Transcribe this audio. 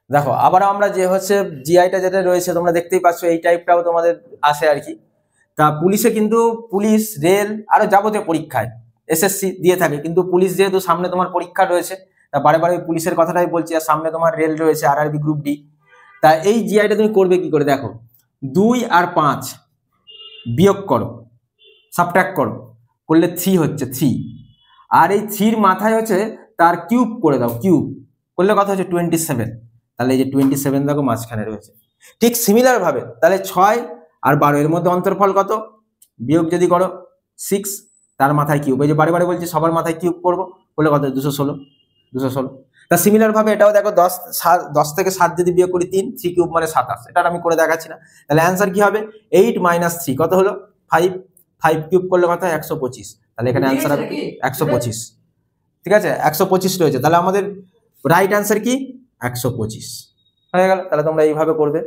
দেখো আবার আমরা যে হচ্ছে জিআইটা যেটা রয়েছে তোমরা দেখতেই পাচ্ছ, এই টাইপটাও তোমাদের আসে আর কি। তা পুলিশে কিন্তু পুলিশ, রেল আরো যাবতীয় পরীক্ষায় এসএসসি দিয়ে থাকে, কিন্তু পুলিশ যেহেতু সামনে তোমার পরীক্ষা রয়েছে, তা বারে বারে পুলিশের কথাটাই বলছি, আর সামনে তোমার রেল রয়েছে, আরআরবি গ্রুপ ডি। তা এই জিআইটা তুমি করবে কি করে, দেখো 2 আর 5 বিয়োগ করো, সাবট্রাক্ট করো, করলে 3 হচ্ছে 3, আর এই 3 মাথায় হচ্ছে তার কিউব করে দাও, কিউব করলে কথা হচ্ছে 27। তাহলে এই যে 27 দেখো মাঝখানে রয়েছে। ঠিক সিমিলার ভাবে তাহলে 6 আর 12 এর মধ্যে অন্তরফল কত, বিয়োগ যদি করো 6, তার মাথায় কিউব, এই যে বারে বারে বলছি সবার মাথায় কিউব করবো, করলে কত 216, 216। তা সিমিলার ভাবে এটাও দেখো 10 থেকে 7 যদি বিয়োগ করি 3, 3 কিউব মানে 27, এটা আমি করে দেখাচ্ছি না। তাহলে অ্যান্সার কি হবে, 8 - 3 কত হলো 5, 5 কিউব করলে কত 125, তাহলে এখানে অ্যান্সার হবে 125। ঠিক আছে, 125 রয়েছে, তাহলে আমাদের রাইট অ্যান্সার কি 125 হয়ে গেল। তাহলে তোমরা এইভাবে করবে।